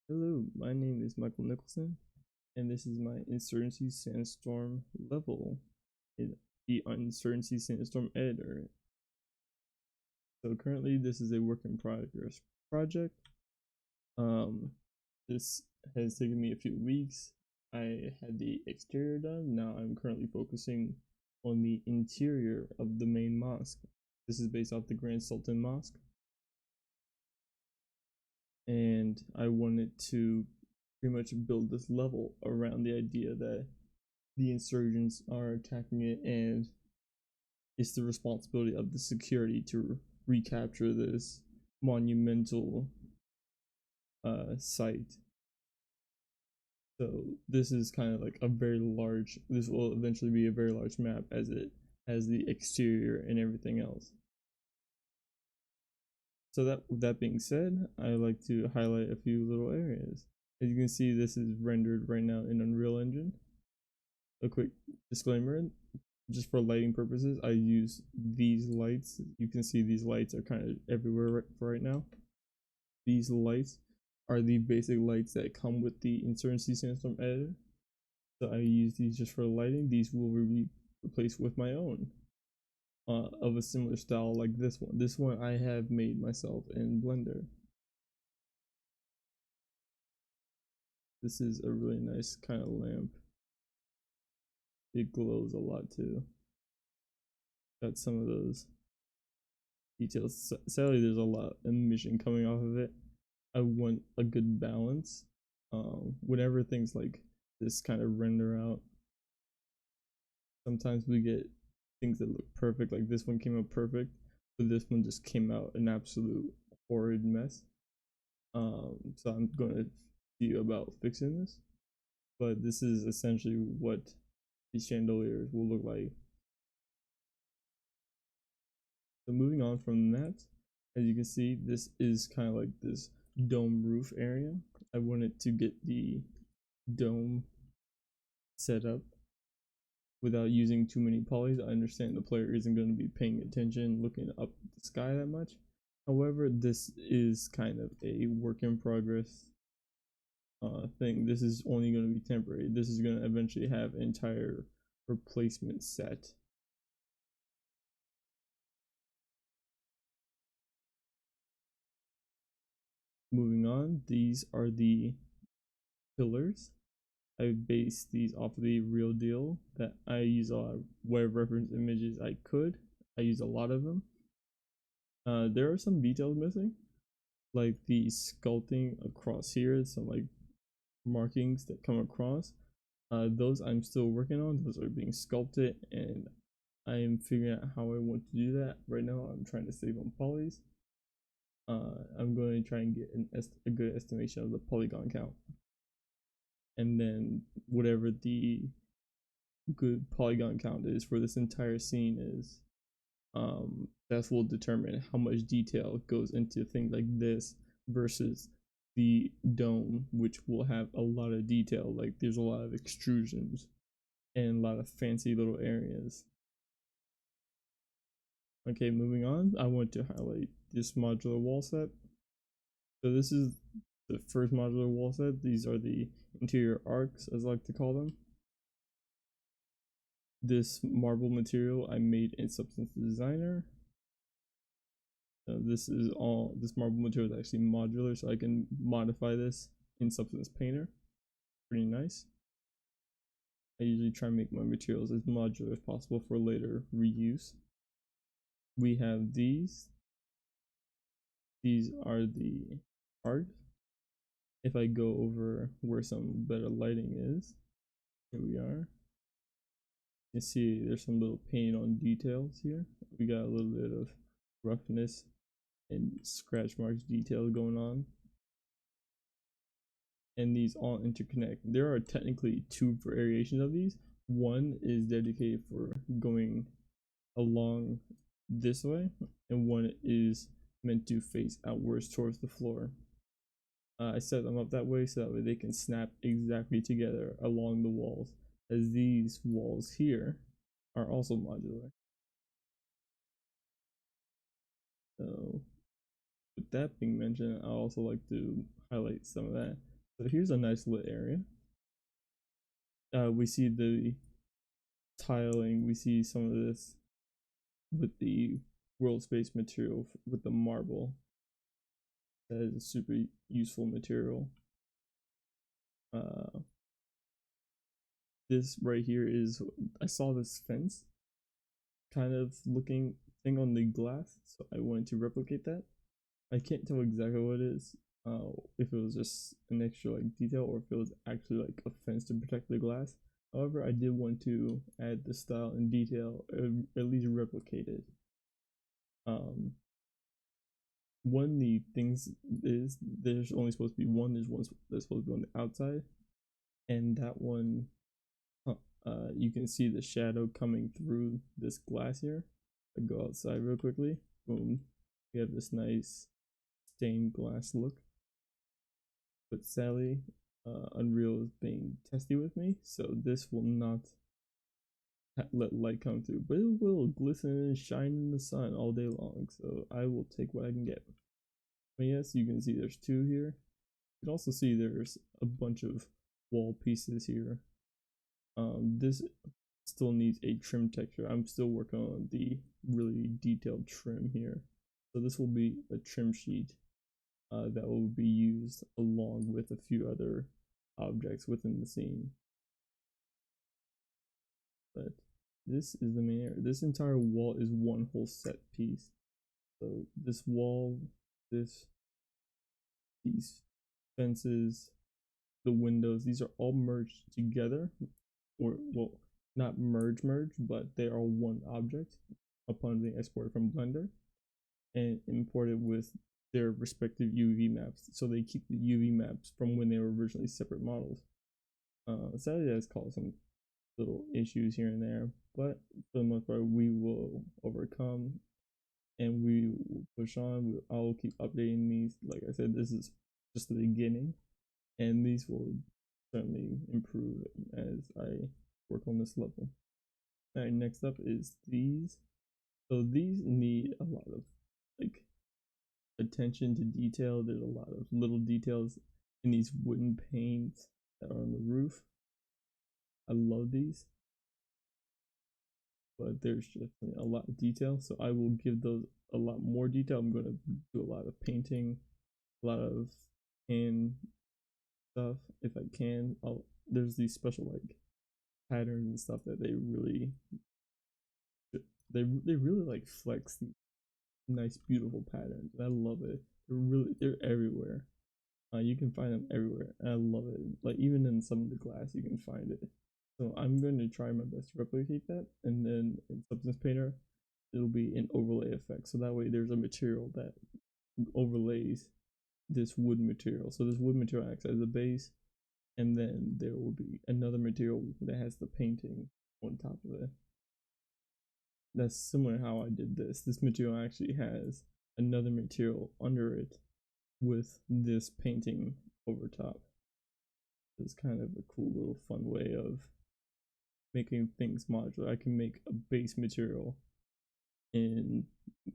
Hello, my name is Michael Nicholson, and this is my Insurgency Sandstorm level in the Insurgency Sandstorm editor. So currently, this is a work in progress project. Um, this has taken me a few weeks. I had the exterior done. Now I'm currently focusing on the interior of the main mosque. This is based off the Grand Sultan Mosque, and I wanted to pretty much build this level around the idea that the insurgents are attacking it, and it's the responsibility of the security to recapture this monumental site. So this is kind of like a very large. This will eventually be a very large map as it has the exterior and everything else. So that being said, I like to highlight a few little areas. As you can see, this is rendered right now in Unreal Engine. A quick disclaimer, just for lighting purposes, I use these lights. You can see these lights are kind of everywhere right now. These lights are the basic lights that come with the Insurgency Sandstorm editor. So I use these just for lighting. These will be replaced with my own of a similar style like this one. This one I have made myself in Blender. This is a really nice kind of lamp. It glows a lot too. Got some of those details. Sadly, there's a lot of emission coming off of it. I want a good balance. Whenever things like this kind of render out, sometimes we get things that look perfect, like this one came out perfect, but this one just came out an absolute horrid mess. So I'm going to see about fixing this, but this is essentially what these chandeliers will look like. So moving on from that, as you can see, this is kind of like this dome roof area. I wanted to get the dome set up without using too many polys. I understand the player isn't going to be paying attention looking up at the sky that much. However, this is kind of a work in progress thing. This is only going to be temporary. This is going to eventually have an entire replacement set. Moving on, these are the pillars. I based these off of the real deal that I use a lot of web reference images I could. I use a lot of them. There are some details missing, like the sculpting across here, some like markings that come across. Those I'm still working on. Those are being sculpted, and I am figuring out how I want to do that. Right now, I'm trying to save on polys. I'm going to try and get a good estimation of the polygon count, and then whatever the good polygon count is for this entire scene is, that will determine how much detail goes into things like this versus the dome, which will have a lot of detail. Like there's a lot of extrusions and a lot of fancy little areas. Okay, moving on, I want to highlight this modular wall set. So this is the first modular wall set. These are the interior arcs, as I like to call them. This marble material I made in Substance Designer. This marble material is actually modular, so I can modify this in Substance Painter. Pretty nice. I usually try and make my materials as modular as possible for later reuse. We have these. These are the arcs. If I go over where some better lighting is, here we are. You see there's some little paint on details here. We got a little bit of roughness and scratch marks detail going on. And these all interconnect. There are technically two variations of these. One is dedicated for going along this way, and one is meant to face outwards towards the floor. I set them up that way so that way they can snap exactly together along the walls, as these walls here are also modular. So with that being mentioned, I also like to highlight some of that. So here's a nice lit area. We see the tiling, we see some of this with the world space material with the marble. That is a super useful material. Uh, this right here is, I saw this fence kind of looking thing on the glass, so I wanted to replicate that. I can't tell exactly what it is, if it was just an extra like detail or if it was actually like a fence to protect the glass. However, I did want to add the style and detail, at least replicate it. One of the things is there's only supposed to be one. There's one that's supposed to be on the outside, and that one, you can see the shadow coming through this glass here. I go outside real quickly. Boom, we have this nice stained glass look. But sadly, Unreal is being testy with me, so this will not let light come through, but it will glisten and shine in the sun all day long, so I will take what I can get. But yes, you can see there's two here. You can also see there's a bunch of wall pieces here. This still needs a trim texture. I'm still working on the really detailed trim here. So this will be a trim sheet that will be used along with a few other objects within the scene. But this is the main area. This entire wall is one whole set piece. So this wall, these fences, the windows, these are all merged together, or well, not merge, but they are one object upon being exported from Blender and imported with their respective UV maps. So they keep the UV maps from when they were originally separate models. Sadly, that's caused some little issues here and there, but for the most part, we will overcome and we will push on. I'll keep updating these. Like I said, this is just the beginning, and these will certainly improve as I work on this level. All right, next up is these. So these need a lot of like attention to detail. There's a lot of little details in these wooden panes that are on the roof. I love these, but there's just a lot of detail, so I will give those a lot more detail. I'm going to do a lot of painting, a lot of hand stuff if I can. There's these special like patterns and stuff that they really like flex these nice beautiful patterns. I love it. They're everywhere. You can find them everywhere, and I love it. Like even in some of the glass, you can find it. So I'm going to try my best to replicate that, and then in Substance Painter, it'll be an overlay effect. So that way, there's a material that overlays this wood material. So this wood material acts as a base, and then there will be another material that has the painting on top of it. That's similar how I did this. This material actually has another material under it with this painting over top. It's kind of a cool little fun way of making things modular. I can make a base material in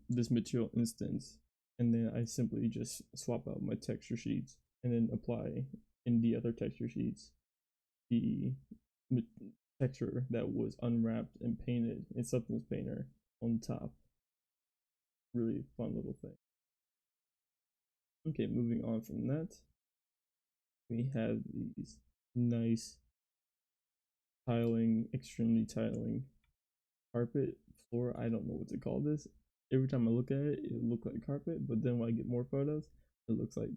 this material instance, and then I simply just swap out my texture sheets and then apply in the other texture sheets the texture that was unwrapped and painted in Substance Painter on top. Really fun little thing. Okay, moving on from that, we have these nice tiling, extremely tiling carpet floor. I don't know what to call this. Every time I look at it, it looks like carpet, but then when I get more photos, it looks like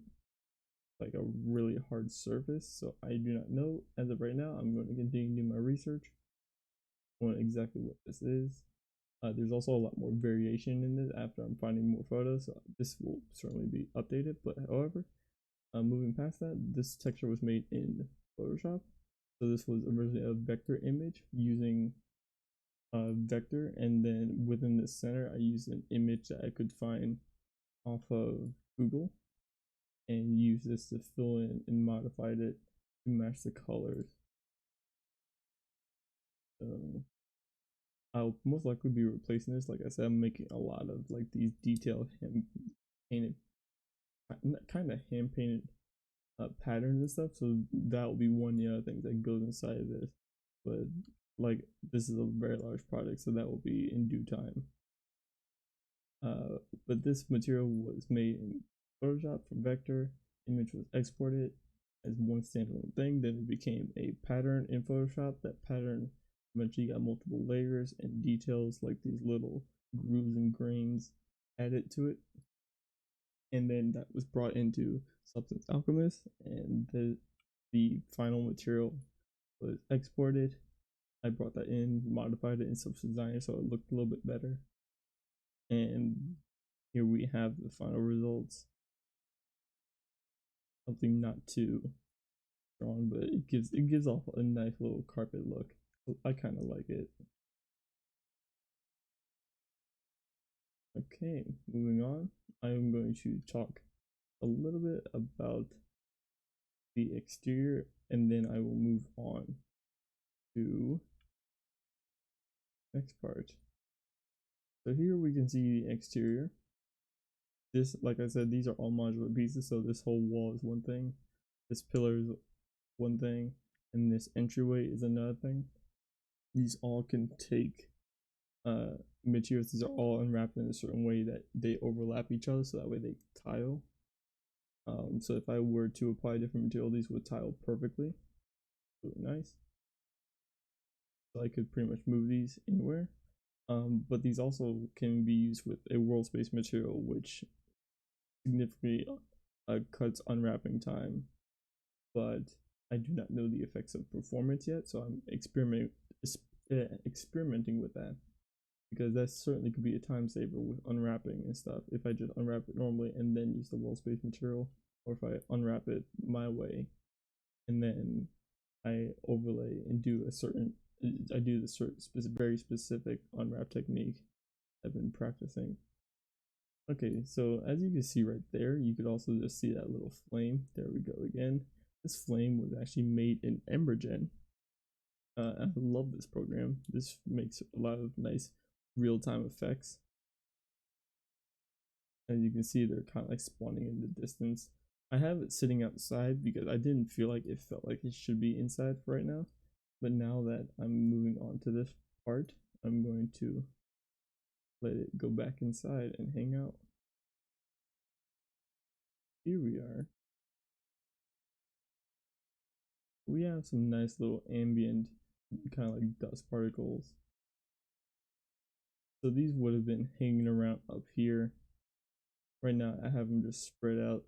a really hard surface. So I do not know. As of right now, I'm going to continue to do my research on exactly what this is. There's also a lot more variation in this after I'm finding more photos. So this will certainly be updated. But however, moving past that, this texture was made in Photoshop. So this was originally a vector image using vector, and then within the center I used an image that I could find off of Google and use this to fill in and modified it to match the colors. So I'll most likely be replacing this. Like I said, I'm making a lot of like these detailed hand painted, kind of hand painted patterns and stuff. So that will be one of the other things that goes inside of this. But like this is a very large project, so that will be in due time. But this material was made in Photoshop from vector. Image was exported as one standalone thing. Then it became a pattern in Photoshop. That pattern eventually got multiple layers and details like these little grooves and grains added to it. And then that was brought into Substance Alchemist, and the final material was exported. I brought that in, modified it in Substance Designer so it looked a little bit better. And here we have the final results. Something not too strong, but it gives off a nice little carpet look. I kind of like it. Okay, moving on. I'm going to talk a little bit about the exterior, and then I will move on to next part. So here we can see the exterior. This, like I said, these are all modular pieces, so this whole wall is one thing, this pillar is one thing, and this entryway is another thing. These all can take materials. These are all unwrapped in a certain way that they overlap each other, so that way they tile. So if I were to apply different material, these would tile perfectly. Really nice. So I could pretty much move these anywhere. But these also can be used with a world space material, which significantly cuts unwrapping time. But I do not know the effects of performance yet, so I'm experimenting with that, because that certainly could be a time saver with unwrapping and stuff. If I just unwrap it normally and then use the world space material, or if I unwrap it my way and then I overlay and do this very specific unwrap technique I've been practicing. Okay, so as you can see right there, you could also just see that little flame. There we go again. This flame was actually made in Embergen. I love this program. This makes a lot of nice real-time effects. As you can see, they're kind of like spawning in the distance. I have it sitting outside because I didn't feel like it felt like it should be inside for right now. But now that I'm moving on to this part, I'm going to let it go back inside and hang out. Here we are. We have some nice little ambient kind of like dust particles. So these would have been hanging around up here. Right now I have them just spread out.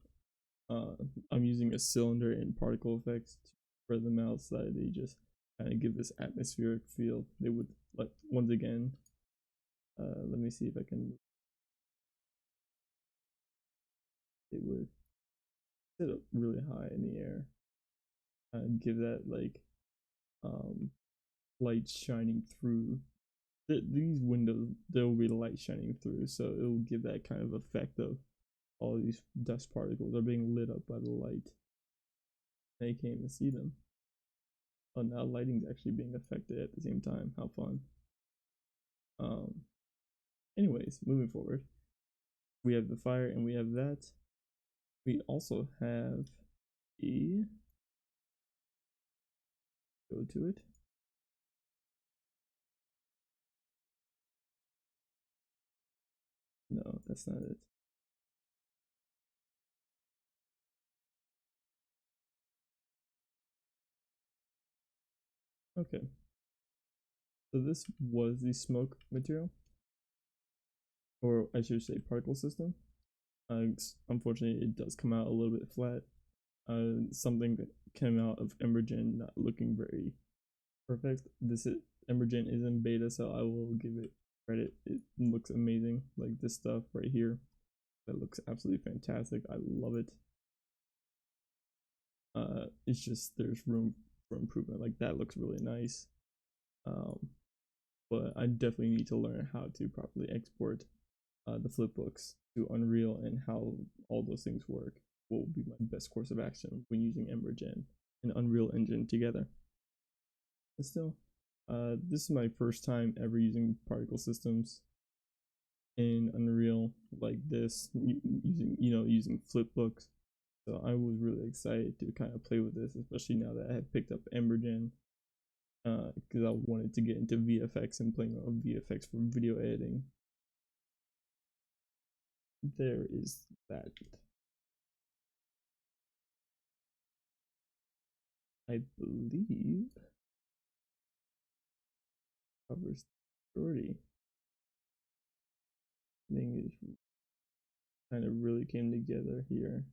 I'm using a cylinder and particle effects to spread them out so that they just kind of give this atmospheric feel. They would, like, once again, let me see if I can. It would sit up really high in the air and give that like light shining through. These windows, there will be light shining through, so it will give that kind of effect of all these dust particles are being lit up by the light. Now you can't even see them. Oh, now lighting's actually being affected at the same time. How fun. Anyways, moving forward, we have the fire and we have that. We also have the, go to it. No, that's not it. Okay. So this was the smoke material, or I should say particle system. Unfortunately, it does come out a little bit flat. Something that came out of Embergen not looking very perfect. Embergen is in beta, so I will give it credit. It looks amazing. Like this stuff right here, that looks absolutely fantastic. I love it. It's just there's room for improvement. Like that looks really nice. But I definitely need to learn how to properly export the flipbooks to Unreal and how all those things work. What will be my best course of action when using Embergen and Unreal Engine together. But still, this is my first time ever using particle systems in Unreal like this, using flipbooks. So I was really excited to kind of play with this, especially now that I had picked up Embergen, because I wanted to get into VFX and playing on VFX for video editing. There is that. I believe covers the majority. Thing is kind of really came together here.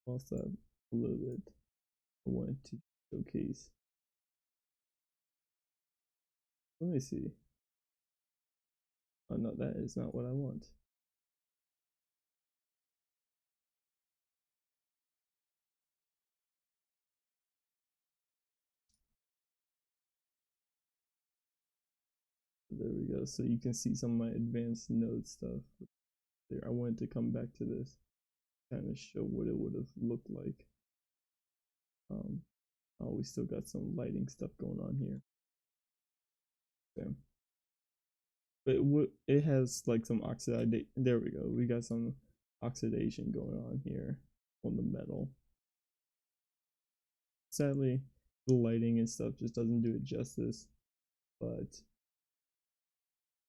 Also a little bit I wanted to showcase. Let me see. Oh no, that is not what I want. There we go. So you can see some of my advanced node stuff there. I wanted to come back to this, kind of show what it would have looked like. Oh, we still got some lighting stuff going on here. Okay. But it has like some oxidation. There we go. We got some oxidation going on here on the metal. Sadly, the lighting and stuff just doesn't do it justice, but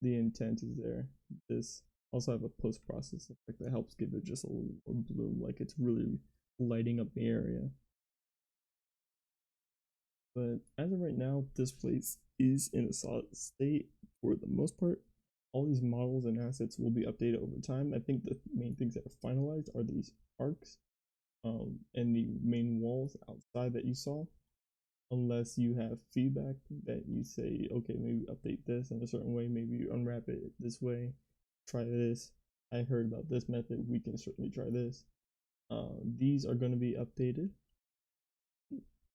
the intent is there. This also have a post-process effect that helps give it just a little more bloom, like it's really lighting up the area. But as of right now, this place is in a solid state for the most part. All these models and assets will be updated over time. I think the main things that are finalized are these arcs, and the main walls outside that you saw. Unless you have feedback that you say, okay, maybe update this in a certain way, maybe you unwrap it this way, try this. I heard about this method, we can certainly try this. These are going to be updated.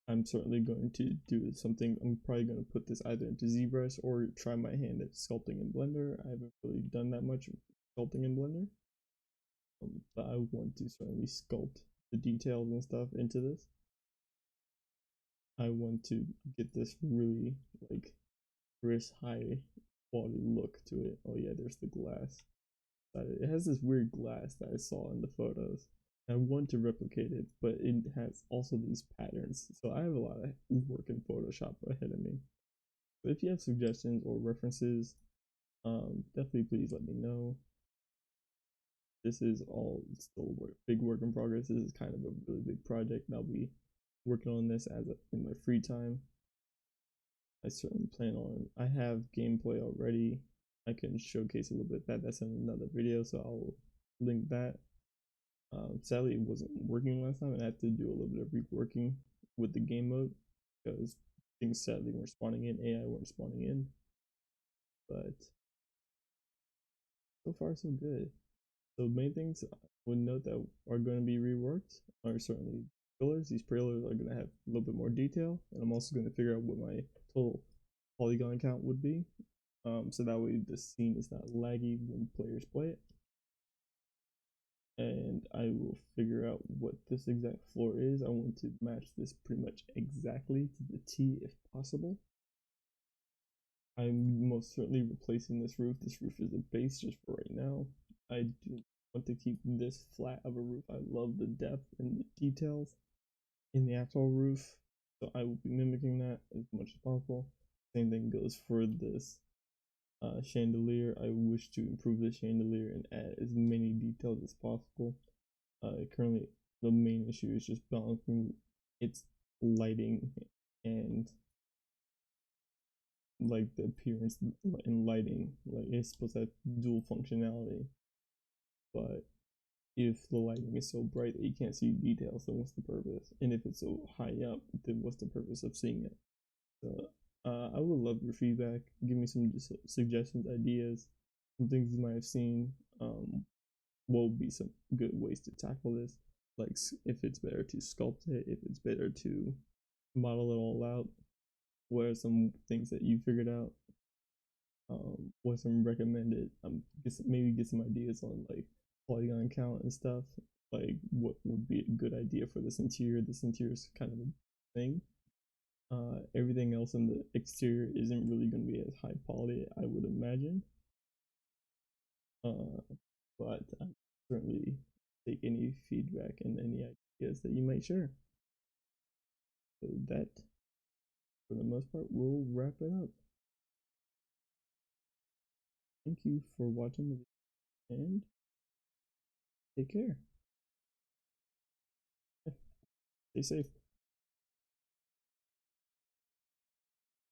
I'm certainly going to do something. I'm probably going to put this either into ZBrush or try my hand at sculpting in Blender. I haven't really done that much sculpting in Blender, but I want to certainly sculpt the details and stuff into this. I want to get this really like crisp, high quality look to it. Oh yeah, there's the glass. It has this weird glass that I saw in the photos. I want to replicate it, but it has also these patterns. So I have a lot of work in Photoshop ahead of me. But if you have suggestions or references, definitely please let me know. This is all still big work in progress. This is kind of a really big project, and I'll be working on this in my free time. I certainly plan on. I have gameplay already. I can showcase a little bit that's in another video, so I'll link that. Sadly, it wasn't working last time, and I had to do a little bit of reworking with the game mode because things sadly weren't spawning in. AI weren't spawning in, but so far so good. So main things I would note that are going to be reworked are certainly pillars. These pillars are going to have a little bit more detail, and I'm also going to figure out what my total polygon count would be, so that way the scene is not laggy when players play it. And I will figure out what this exact floor is. I want to match this pretty much exactly to the T if possible. I'm most certainly replacing this roof. This roof is a base just for right now. I do want to keep this flat of a roof. I love the depth and the details in the actual roof, so I will be mimicking that as much as possible. Same thing goes for this chandelier. I wish to improve the chandelier and add as many details as possible. Currently, the main issue is just balancing its lighting and like the appearance and lighting. Like it's supposed to have dual functionality, but if the lighting is so bright that you can't see details, then what's the purpose? And if it's so high up, then what's the purpose of seeing it? So I would love your feedback. Give me some suggestions, ideas, some things you might have seen. What would be some good ways to tackle this? Like if it's better to sculpt it, if it's better to model it all out. What are some things that you figured out? What's some recommended? Maybe get some ideas on like polygon count and stuff. Like what would be a good idea for this interior? This interior is kind of a thing. Everything else in the exterior isn't really going to be as high quality, I would imagine. uh, but I certainly take any feedback and any ideas that you might share. So that, for the most part, will wrap it up. Thank you for watching the video and take care. Stay safe.